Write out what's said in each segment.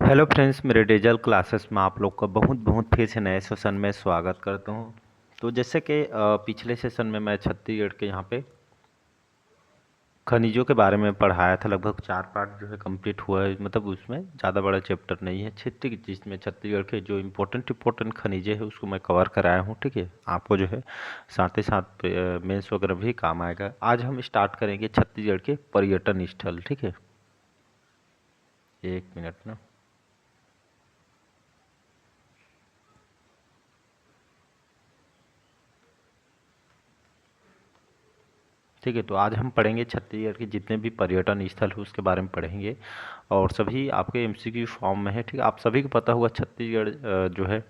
Hello friends, मेरे digital classes में आप लोग का बहुत बहुत फिर से नए सेशन में स्वागत करता हूं। तो जैसे कि पिछले सेशन में मैं छत्तीसगढ़ के यहाँ पे खनिजों के बारे में पढ़ाया था। लगभग 4 पार्ट जो है कंप्लीट हुआ है, मतलब उसमें ज़्यादा बड़ा चैप्टर नहीं है। ठीक, जिसमें छत्तीसगढ़ के जो इम्पोर्टेंट खनिजें हैं उसको मैं कवर कराया हूँ। ठीक है, आपको जो है साथ ही साथ मेंस वगैरह भी काम आएगा। आज हम स्टार्ट करेंगे छत्तीसगढ़ के पर्यटन स्थल। ठीक है, 1 मिनट ना। ठीक है, तो आज हम पढ़ेंगे छत्तीसगढ़ के जितने भी पर्यटन स्थल हैं उसके बारे में पढ़ेंगे, और सभी आपके एमसीक्यू फॉर्म में है। ठीक है, आप सभी को पता हुआ छत्तीसगढ़ जो है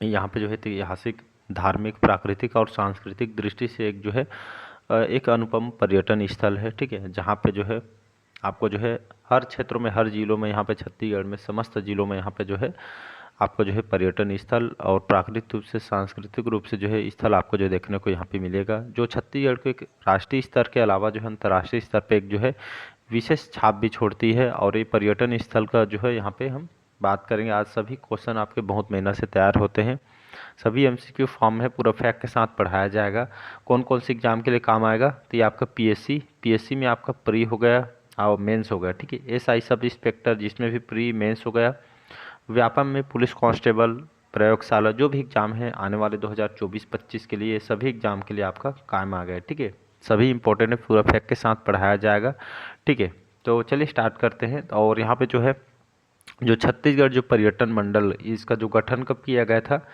यहाँ पे जो है ऐतिहासिक, धार्मिक, प्राकृतिक और सांस्कृतिक दृष्टि से एक जो है एक अनुपम पर्यटन स्थल है। ठीक है, जहाँ पे जो है आपको जो है हर क्षेत्रों में, हर जिलों में, यहाँ पे छत्तीसगढ़ में समस्त जिलों में यहाँ पे जो है आपको जो है पर्यटन स्थल और प्राकृतिक रूप से, सांस्कृतिक रूप से जो है स्थल आपको जो देखने को यहाँ पे मिलेगा, जो छत्तीसगढ़ को एक राष्ट्रीय स्तर के अलावा जो है अंतर्राष्ट्रीय स्तर पे एक जो है विशेष छाप भी छोड़ती है। और ये पर्यटन स्थल का जो है यहाँ पे हम बात करेंगे। आज सभी क्वेश्चन आपके बहुत मेहनत से तैयार होते हैं, सभी एमसीक्यू फॉर्म में पूरा फैक्ट के साथ पढ़ाया जाएगा। कौन कौन से एग्जाम के लिए काम आएगा, तो ये आपका पीएससी में आपका प्री हो गया और मेंस हो गया। ठीक है, एसआई सब इंस्पेक्टर जिसमें भी प्री मेंस हो गया, व्यापम में पुलिस कांस्टेबल, प्रयोगशाला, जो भी एग्जाम है आने वाले 2024-25 के लिए, सभी एग्जाम के लिए आपका काम आ गया। ठीक है, सभी इंपॉर्टेंट है, पूरा फैक्ट के साथ पढ़ाया जाएगा। ठीक है, तो चलिए स्टार्ट करते हैं। और यहाँ पे जो है जो छत्तीसगढ़ जो पर्यटन मंडल, इसका जो गठन कब किया गया था,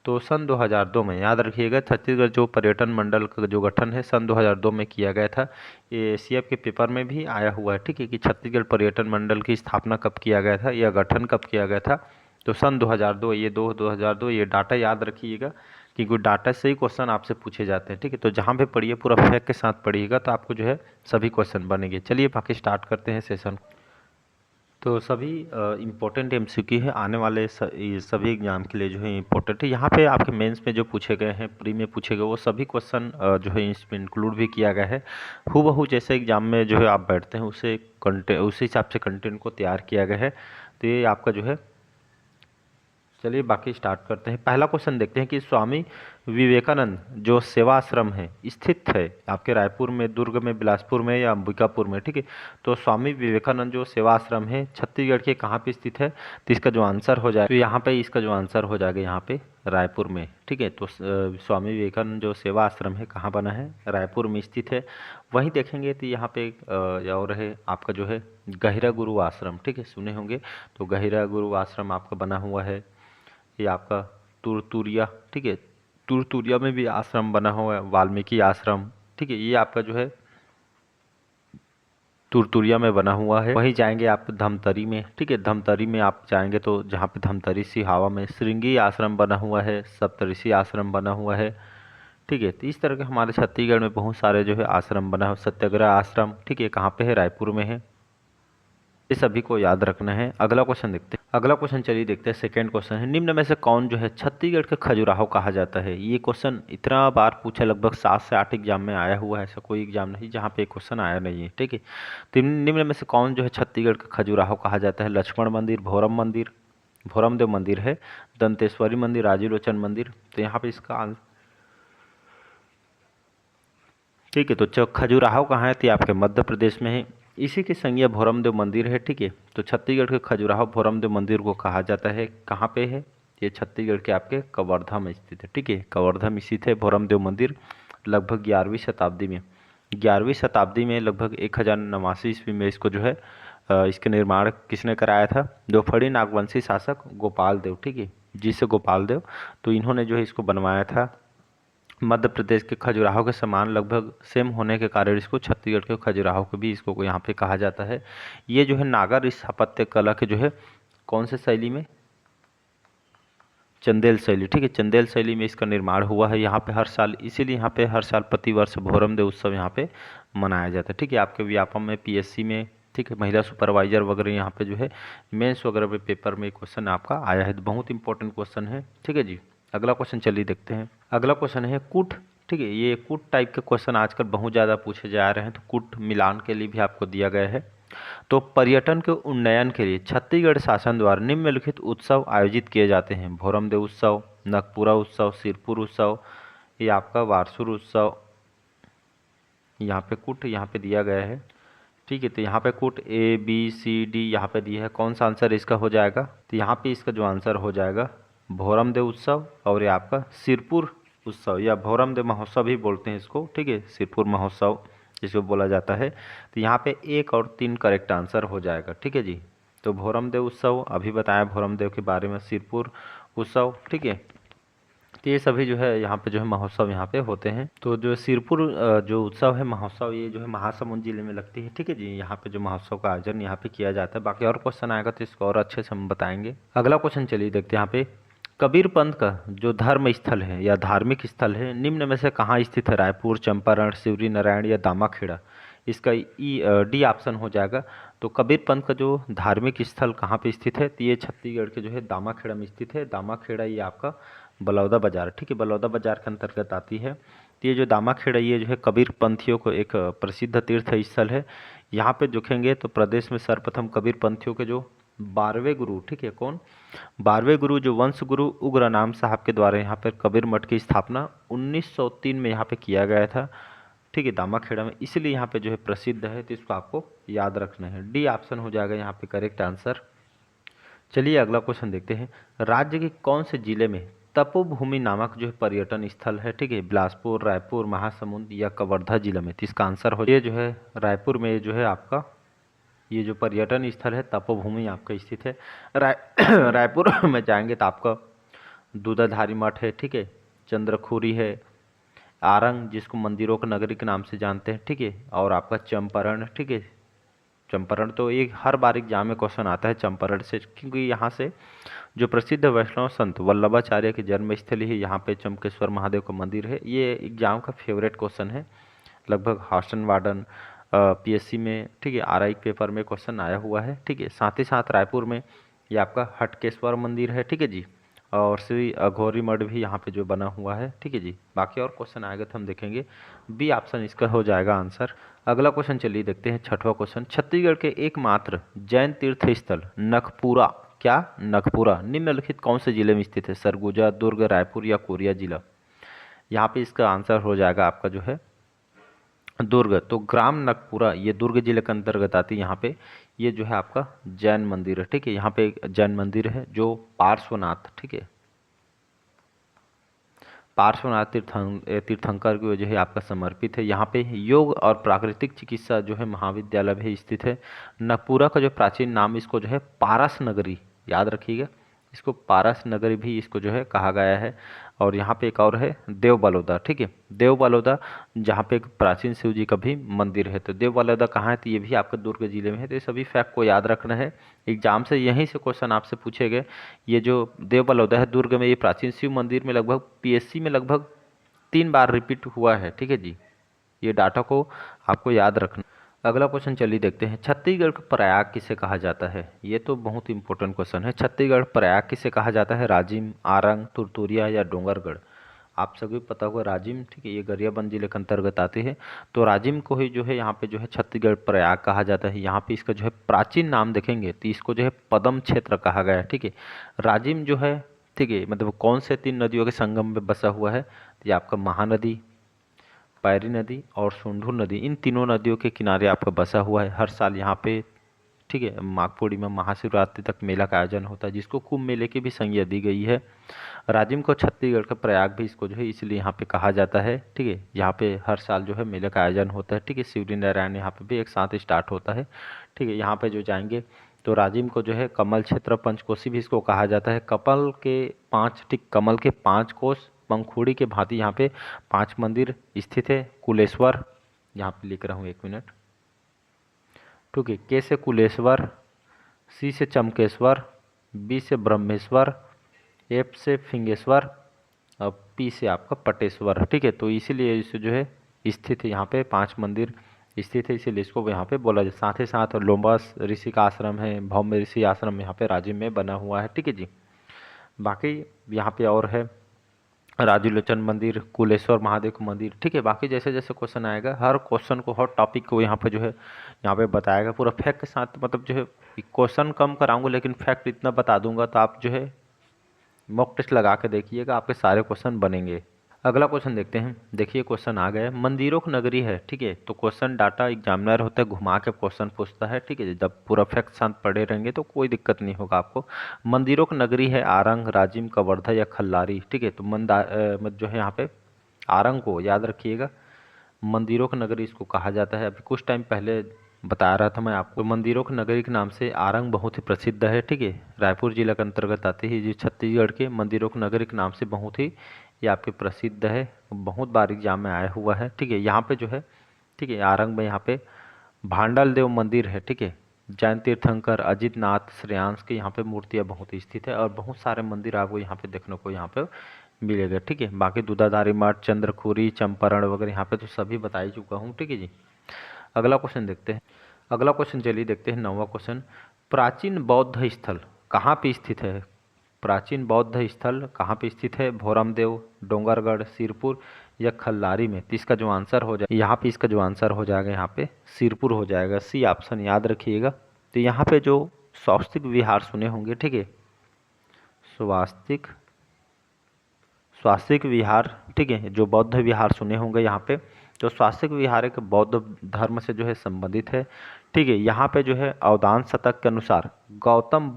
तो सन 2002 में, याद रखिएगा, छत्तीसगढ़ जो पर्यटन मंडल का जो गठन है सन 2002 में किया गया था। ये सीएफ के पेपर में भी आया हुआ है। ठीक है, कि छत्तीसगढ़ पर्यटन मंडल की स्थापना कब किया गया था या गठन कब किया गया था, तो सन 2002। ये 2002 ये डाटा याद रखिएगा, क्योंकि डाटा से ही क्वेश्चन आपसे पूछे जाते हैं। ठीक है, तो जहाँ पे पढ़िए पूरा फैक्ट के साथ पढ़िएगा तो आपको जो है सभी क्वेश्चन बनेंगे। चलिए बाकी स्टार्ट करते हैं सेशन। तो सभी इम्पोर्टेंट एमसीक्यू है आने वाले ये सभी एग्जाम के लिए जो है इम्पोर्टेंट है। यहाँ पे आपके मेंस में जो पूछे गए हैं, प्री में पूछे गए, वो सभी क्वेश्चन जो है इसमें इंक्लूड भी किया गया है। हूबहू जैसे एग्जाम में जो है आप बैठते हैं उसे कंटेंट, उसी हिसाब से कंटेंट को तैयार किया गया है। तो ये आपका जो है, चलिए बाकी स्टार्ट करते हैं। पहला क्वेश्चन देखते हैं कि स्वामी विवेकानंद जो सेवा आश्रम है स्थित है आपके रायपुर में, दुर्ग में, बिलासपुर में या अंबिकापुर में। ठीक है, तो स्वामी विवेकानंद जो सेवा आश्रम है छत्तीसगढ़ के कहाँ पे स्थित है, तो इसका जो आंसर हो जाए, तो यहाँ पे इसका जो आंसर हो जाएगा यहाँ पे रायपुर में। ठीक है, तो स्वामी विवेकानंद जो सेवा आश्रम है कहाँ बना है, रायपुर में स्थित है। वहीं देखेंगे तो यहाँ पे और है आपका जो है गहिरा गुरु आश्रम। ठीक है, सुने होंगे, तो गहिरा गुरु आश्रम आपका बना हुआ है ये आपका तुरतुरिया। ठीक है, तुरतुरिया में भी आश्रम बना हुआ है, वाल्मीकि आश्रम। ठीक है, ये आपका जो है तुरतुरिया में बना हुआ है। वहीं जाएंगे आप धमतरी में। ठीक है, धमतरी में आप जाएंगे तो जहाँ पे धमतरी सिहावा में श्रृंगी आश्रम बना हुआ है, सप्तऋषि आश्रम बना हुआ है। ठीक है, तो इस तरह के हमारे छत्तीसगढ़ में बहुत सारे जो है आश्रम बना है। सत्याग्रह आश्रम, ठीक है, कहाँ पे है, रायपुर में है। ये सभी को याद रखना है। अगला क्वेश्चन देखते हैं। अगला क्वेश्चन चलिए देखते हैं। सेकंड क्वेश्चन है, निम्न में से कौन जो है छत्तीसगढ़ के खजुराहो कहा जाता है। ये क्वेश्चन इतना बार पूछा, लगभग 7 से 8 एग्जाम में आया हुआ है, ऐसा कोई एग्जाम नहीं जहाँ पे क्वेश्चन आया नहीं है। ठीक है, तो निम्न में से कौन जो है छत्तीसगढ़ का खजुराहो कहा जाता है। लक्ष्मण मंदिर, भोरम मंदिर, भोरम देव मंदिर है, दंतेश्वरी मंदिर, राजीव लोचन मंदिर। तो यहाँ पे इसका ठीक है, तो खजुराहो कहाँ है, तो ये आपके मध्य प्रदेश में है। इसी के संज्ञा भोरमदेव मंदिर है। ठीक है, तो छत्तीसगढ़ के खजुराहो भोरमदेव मंदिर को कहा जाता है। कहाँ पे है, ये छत्तीसगढ़ के आपके कवर्धा में स्थित है। ठीक है, कवर्धा में स्थित है भोरमदेव मंदिर। लगभग 11वीं शताब्दी में, 11वीं शताब्दी में लगभग 1089 ईस्वी में इसको जो है इसके निर्माण किसने कराया था, जो फड़ी नागवंशी शासक गोपाल देव। ठीक है, जिसे गोपाल देव, तो इन्होंने जो है इसको बनवाया था। मध्य प्रदेश के खजुराहो के समान लगभग सेम होने के कारण इसको छत्तीसगढ़ के खजुराहो के भी इसको यहाँ पे कहा जाता है। ये जो है नागर स्थापत्य कला के जो है कौन से शैली में, चंदेल शैली। ठीक है, चंदेल शैली में इसका निर्माण हुआ है यहाँ पे हर साल, इसीलिए यहाँ पे हर साल प्रतिवर्ष भोरम देव उत्सव यहाँ पे मनाया जाता है। ठीक है, आपके व्यापम में, पीएससी में, ठीक है, महिला सुपरवाइजर वगैरह यहाँ पे जो है मेंस वगैरह पे पेपर में क्वेश्चन आपका आया है, तो बहुत इंपॉर्टेंट क्वेश्चन है। ठीक है जी, अगला क्वेश्चन चलिए देखते हैं। अगला क्वेश्चन है कूट। ठीक है, ये कूट टाइप के क्वेश्चन आजकल बहुत ज़्यादा पूछे जा रहे हैं, तो कूट मिलान के लिए भी आपको दिया गया है। तो पर्यटन के उन्नयन के लिए छत्तीसगढ़ शासन द्वारा निम्नलिखित उत्सव आयोजित किए जाते हैं। भोरमदेव उत्सव, नगपुरा उत्सव, सिरपुर उत्सव, ये आपका वारसूर उत्सव, यहाँ पे कुट यहाँ पे दिया गया है। ठीक है, तो यहाँ पे कुट ABCD यहाँ पे दिया है। कौन सा आंसर इसका हो जाएगा? तो यहाँ पे इसका जो आंसर हो जाएगा भोरमदेव उत्सव और ये आपका सिरपुर उत्सव या भोरमदेव महोत्सव भी बोलते हैं इसको। ठीक है, सिरपुर महोत्सव जिसको बोला जाता है। तो यहाँ पे 1 और 3 करेक्ट आंसर हो जाएगा। ठीक है जी, तो भोरमदेव उत्सव अभी बताया भोरमदेव के बारे में, सिरपुर उत्सव। ठीक है, तो ये सभी जो है यहाँ पे जो है महोत्सव यहाँ पे होते हैं। तो जो सिरपुर जो उत्सव है महोत्सव, ये जो है महासमुंद जिले में लगती है। ठीक है जी, यहाँ पे जो महोत्सव का आयोजन यहाँ पे किया जाता है। बाकी और क्वेश्चन आएगा तो इसको और अच्छे से हम बताएंगे। अगला क्वेश्चन चलिए देखते हैं यहाँ पे। कबीर पंथ का जो धर्म स्थल है या धार्मिक स्थल है निम्न में से कहाँ स्थित है? रायपुर, चंपारण, शिवरी नारायण या दामाखेड़ा? इसका डी ऑप्शन हो जाएगा। तो कबीर पंथ का जो धार्मिक स्थल कहाँ पे स्थित है? तो ये छत्तीसगढ़ के जो है दामाखेड़ा में स्थित है। दामाखेड़ा ये आपका बलौदा बाजार, ठीक है, बलौदा बाजार के अंतर्गत आती है। तो ये जो दामाखेड़ा ये जो है कबीर पंथियों को एक प्रसिद्ध तीर्थ स्थल है। यहाँ पे देखेंगे तो प्रदेश में सर्वप्रथम कबीर पंथियों के जो 12वें गुरु, ठीक है, कौन 12वें गुरु जो वंश गुरु उग्रनाम साहब के द्वारा यहाँ पर कबीर मठ की स्थापना 1903 में यहाँ पे किया गया था। ठीक है, दामाखेड़ा में, इसलिए यहाँ पे जो है प्रसिद्ध है। तो इसको आपको याद रखना है। डी ऑप्शन हो जाएगा यहाँ पे करेक्ट आंसर। चलिए अगला क्वेश्चन देखते हैं। राज्य के कौन से जिले में तपोभूमि नामक जो है पर्यटन स्थल है? ठीक है, बिलासपुर, रायपुर, महासमुंद या कवर्धा जिला में? तो इसका आंसर हो ये जो है रायपुर में जो है आपका ये जो पर्यटन स्थल है तपोभूमि आपका स्थित है। रायपुर में जाएंगे तो आपका दूधाधारी मठ है। ठीक है, चंद्रखुरी है, आरंग जिसको मंदिरों का नगरी के नाम से जानते हैं। ठीक है, और आपका चंपारण। ठीक है, चंपारण तो एक हर बार एग्जाम में क्वेश्चन आता है चंपारण से, क्योंकि यहाँ से जो प्रसिद्ध वैष्णव संत वल्लभाचार्य की जन्मस्थली है, यहाँ पे चमकेश्वर महादेव का मंदिर है। ये एग्जाम का फेवरेट क्वेश्चन है, लगभग हॉस्टन वार्डन PSC में, ठीक है, RI पेपर में क्वेश्चन आया हुआ है। ठीक है, साथ ही साथ रायपुर में ये आपका हटकेश्वर मंदिर है। ठीक है जी, और श्री अघोरी मठ भी यहाँ पे जो बना हुआ है। ठीक है जी, बाकी और क्वेश्चन आएगा तो हम देखेंगे। बी ऑप्शन इसका हो जाएगा आंसर। अगला क्वेश्चन चलिए देखते हैं, छठवां क्वेश्चन। छत्तीसगढ़ के एकमात्र जैन तीर्थ स्थल नखपुरा, क्या नखपुरा निम्नलिखित कौन से जिले में स्थित है? सरगुजा, दुर्ग, रायपुर या कोरिया जिला? यहाँ पे इसका आंसर हो जाएगा आपका जो है दुर्ग। तो ग्राम नखपुरा ये दुर्ग जिले के अंतर्गत आती है। यहाँ पे ये जो है आपका जैन मंदिर है। ठीक है, यहाँ पे एक जैन मंदिर है जो पार्श्वनाथ, ठीक है, पार्श्वनाथ तीर्थंकर की वजह आपका समर्पित है। यहाँ पे योग और प्राकृतिक चिकित्सा जो है महाविद्यालय भी स्थित है। नखपुरा का जो प्राचीन नाम इसको जो है पारस नगरी, याद रखिएगा, इसको पारस नगरी भी इसको जो है कहा गया है। और यहाँ पे एक और है देव बलौदा। ठीक है, देव बलौदा जहाँ पे एक प्राचीन शिव जी का भी मंदिर है। तो देव बलौदा कहाँ है? तो ये भी आपके दुर्ग जिले में है। तो ये सभी फैक्ट को याद रखना है, एग्जाम से यहीं से क्वेश्चन आपसे पूछे गए। ये जो देव बलौदा है दुर्ग में, ये प्राचीन शिव मंदिर में लगभग PSC में लगभग 3 बार रिपीट हुआ है। ठीक है जी, ये डाटा को आपको याद रखना। अगला क्वेश्चन चलिए देखते हैं। छत्तीसगढ़ का प्रयाग किसे कहा जाता है? ये तो बहुत इंपॉर्टेंट क्वेश्चन है। छत्तीसगढ़ प्रयाग किसे कहा जाता है? राजिम, आरंग, तुरतुरिया या डोंगरगढ़? आप सभी पता होगा राजिम, ठीक है, ये गरियाबंद जिले के अंतर्गत आते हैं। तो राजिम को ही जो है यहाँ पे जो है छत्तीसगढ़ प्रयाग कहा जाता है। यहाँ पे इसका जो है प्राचीन नाम देखेंगे तो इसको जो है पदम क्षेत्र कहा गया है। ठीक है, राजिम जो है, ठीक है, मतलब कौन से 3 नदियों के संगम में बसा हुआ है? तो ये आपका महानदी, पैरी नदी और सोंढूर नदी, इन तीनों नदियों के किनारे आपका बसा हुआ है। हर साल यहाँ पे, ठीक है, माघ पूर्णिमा महाशिवरात्रि तक मेला का आयोजन होता है, जिसको कुंभ मेले की भी संज्ञा दी गई है। राजिम को छत्तीसगढ़ का प्रयाग भी इसको जो है इसलिए यहाँ पे कहा जाता है। ठीक है, यहाँ पे हर साल जो है मेले का आयोजन होता है। ठीक है, शिवरी नारायण यहाँ पे भी एक साथ स्टार्ट होता है। ठीक है, यहाँ पे जो जाएंगे तो राजिम को जो है कमल क्षेत्र पंचकोशी भी इसको कहा जाता है। कमल के 5 कोस पंखुड़ी के भांति यहाँ पे 5 मंदिर स्थित है। कुलेश्वर, यहाँ पे लिख रहा हूँ 1 मिनट, ठीक है, के से कुलेश्वर, सी से चमकेश्वर, बी से ब्रह्मेश्वर, एफ से फिंगेश्वर और पी से आपका पटेश्वर। ठीक है, तो इसीलिए इसे जो है स्थित है, यहाँ पे 5 मंदिर स्थित है, इसीलिए इसको यहाँ पे बोला जाए। साथ ही साथ लोम्बास ऋषि का आश्रम है, भौम ऋषि आश्रम यहाँ पे राजिम में बना हुआ है। ठीक है जी, बाकी यहाँ पे और है राजू लोचन मंदिर, कुलेश्वर महादेव का मंदिर, ठीक है। बाकी जैसे जैसे क्वेश्चन आएगा, हर क्वेश्चन को, हर टॉपिक को यहाँ पे जो है, यहाँ पे बताएगा पूरा फैक्ट के साथ। मतलब जो है क्वेश्चन कम कराऊंगा लेकिन फैक्ट इतना बता दूंगा, तो आप जो है मॉक टेस्ट लगा के देखिएगा, आपके सारे क्वेश्चन बनेंगे। अगला क्वेश्चन देखते हैं। देखिए क्वेश्चन आ गया, मंदिरों की नगरी है, ठीक है। तो क्वेश्चन डाटा एग्जामिनर होता है, घुमा के क्वेश्चन पूछता है, ठीक है। जब पूरा फैक्ट साथ पढ़े रहेंगे तो कोई दिक्कत नहीं होगा आपको। मंदिरों की नगरी है आरंग, राजिम, कवर्धा या खल्लारी, ठीक है। तो जो है यहाँ पे आरंग को याद रखिएगा, मंदिरों की नगरी इसको कहा जाता है। अभी कुछ टाइम पहले बता रहा था मैं आपको, मंदिरों की नगरी के नाम से आरंग बहुत ही प्रसिद्ध है, ठीक है। रायपुर जिला के अंतर्गत आती है, जो छत्तीसगढ़ के मंदिरों की नगरी के नाम से बहुत ही ये आपके प्रसिद्ध है, बहुत बार एग्जाम में आया हुआ है, ठीक है। यहाँ पे जो है, ठीक है, आरंग में यहाँ पे भांडल देव मंदिर है, ठीक है। जैन तीर्थंकर, अजित नाथ, श्रेयांश की यहाँ पे मूर्तियाँ बहुत स्थित है, और बहुत सारे मंदिर आपको यहाँ पे देखने को यहाँ पे मिलेगा, ठीक है। बाकी दूधाधारी मठ, चंद्रखुरी, चंपारण वगैरह यहाँ पे तो सभी बता ही चुका हूँ, ठीक है जी। अगला क्वेश्चन देखते हैं। अगला क्वेश्चन चलिए देखते हैं, 9वां क्वेश्चन। प्राचीन बौद्ध स्थल कहाँ पे स्थित है? प्राचीन बौद्ध स्थल कहाँ पे स्थित है? भोरमदेव, डोंगरगढ़, सिरपुर या खल्लारी में? तो इसका जो आंसर हो जाए यहाँ पे, इसका जो आंसर हो जाएगा यहाँ पे सिरपुर हो जाएगा, सी ऑप्शन याद रखिएगा। तो यहाँ पे जो स्वास्तिक विहार सुने होंगे, ठीक है, स्वास्तिक स्वास्तिक विहार, ठीक है, जो बौद्ध विहार सुने होंगे यहाँ पे, तो स्वास्तिक विहार एक बौद्ध धर्म से जो है संबंधित है, ठीक है। यहाँ पे जो है अवदान शतक के अनुसार गौतम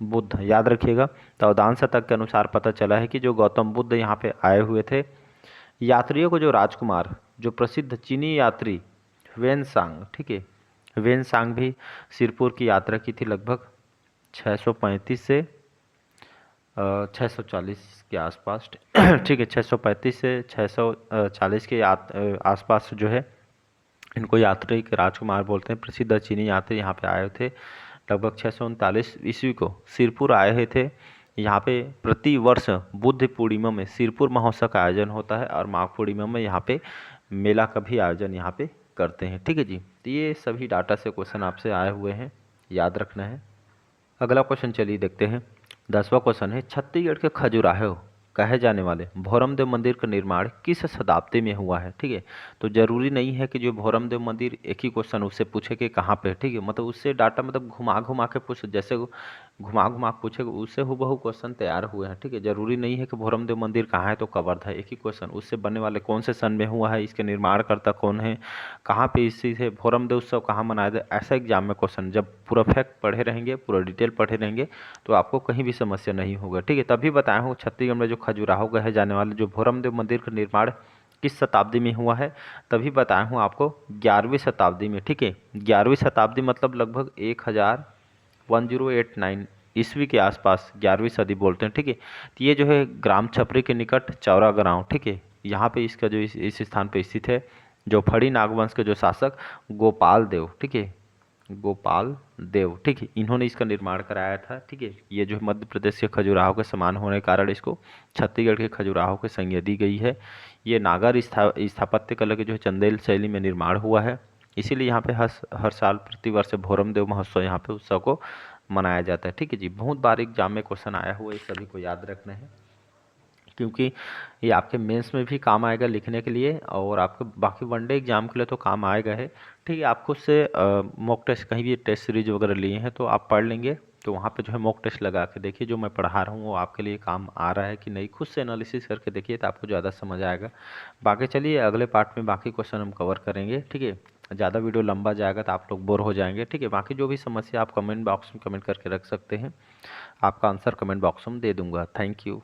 बुद्ध याद रखिएगा। तो अवदान शतक के अनुसार पता चला है कि जो गौतम बुद्ध यहाँ पे आए हुए थे, यात्रियों को जो राजकुमार, जो प्रसिद्ध चीनी यात्री वेनसांग, ठीक है, वेनसांग भी सिरपुर की यात्रा की थी लगभग 635 से 640 के आसपास, ठीक है। 635 से 640 के आसपास जो है इनको यात्री के राजकुमार बोलते हैं। प्रसिद्ध चीनी यात्री यहाँ पे आए थे लगभग 639 ईस्वी को सिरपुर आए हुए थे। यहाँ पे प्रति वर्ष बुद्ध पूर्णिमा में सिरपुर महोत्सव का आयोजन होता है, और माघ पूर्णिमा में यहाँ पे मेला का भी आयोजन यहाँ पे करते हैं, ठीक है जी। तो ये सभी डाटा से क्वेश्चन आपसे आए हुए हैं, याद रखना है। अगला क्वेश्चन चलिए देखते हैं। 10वां क्वेश्चन है, छत्तीसगढ़ के खजुराहो कहे जाने वाले भोरमदेव मंदिर का निर्माण किस शताब्दी में हुआ है? ठीक है, तो जरूरी नहीं है कि जो भोरमदेव मंदिर एक ही क्वेश्चन उससे पूछे कि कहाँ पे है, ठीक है। मतलब उससे डाटा मतलब घुमा घुमा के पूछ, जैसे घुमा घुमा के पूछेगा उससे हूबहू क्वेश्चन तैयार हुए हैं, ठीक है। जरूरी नहीं है कि भोरमदेव मंदिर कहाँ है तो कवर्धा है, एक ही क्वेश्चन उससे बनने वाले कौन से सन में हुआ है, इसके निर्माणकर्ता कौन है, कहाँ पे स्थित है, भोरमदेव उत्सव कहाँ मनाया जाए, ऐसा एग्जाम में क्वेश्चन जब पूरा फैक्ट पढ़े रहेंगे, पूरा डिटेल पढ़े रहेंगे, तो आपको कहीं भी समस्या नहीं होगा, ठीक है। तभी बताया हूँ छत्तीसगढ़ में जो खजुराहो कहे जाने वाले जो भोरमदेव मंदिर का निर्माण किस शताब्दी में हुआ है, तभी बताया हूँ आपको 11वीं शताब्दी में, ठीक है। 11वीं शताब्दी मतलब लगभग 1089 ईस्वी के आसपास 11वीं सदी बोलते हैं, ठीक है। तो ये जो है ग्राम छपरी के निकट चौरा गाँव, ठीक है, यहाँ पे इसका जो इस स्थान पे स्थित है। जो फड़ी नागवंश के जो शासक गोपाल देव, ठीक है, गोपाल देव, ठीक है, इन्होंने इसका निर्माण कराया था, ठीक है। ये जो मध्य प्रदेश के खजुराहो के समान होने के कारण इसको छत्तीसगढ़ के खजुराहो के संज्ञा दी गई है। ये नागर स्थापत्य कला के जो है चंदेल शैली में निर्माण हुआ है, इसीलिए यहाँ पे हर साल प्रतिवर्ष भोरमदेव महोत्सव यहाँ पे उत्सव को मनाया जाता है, ठीक है जी। बहुत बार एग्जाम में क्वेश्चन आया हुआ है, सभी को याद रखना है, क्योंकि ये आपके मेंस में भी काम आएगा लिखने के लिए, और आपके बाकी वनडे एग्जाम के लिए तो काम आएगा है, ठीक है। आप खुद से मॉक टेस्ट कहीं भी टेस्ट सीरीज वगैरह लिए हैं तो आप पढ़ लेंगे, तो वहाँ पे जो है मॉक टेस्ट लगा के देखिए जो मैं पढ़ा रहा हूँ वो आपके लिए काम आ रहा है कि नहीं, खुद से एनालिसिस करके देखिए तो आपको ज़्यादा समझ आएगा। बाकी चलिए अगले पार्ट में बाकी क्वेश्चन हम कवर करेंगे, ठीक है। ज़्यादा वीडियो लंबा जाएगा तो आप लोग बोर हो जाएंगे, ठीक है। बाकी जो भी समस्या आप कमेंट बॉक्स में कमेंट करके रख सकते हैं, आपका आंसर कमेंट बॉक्स में दे दूँगा। Thank you.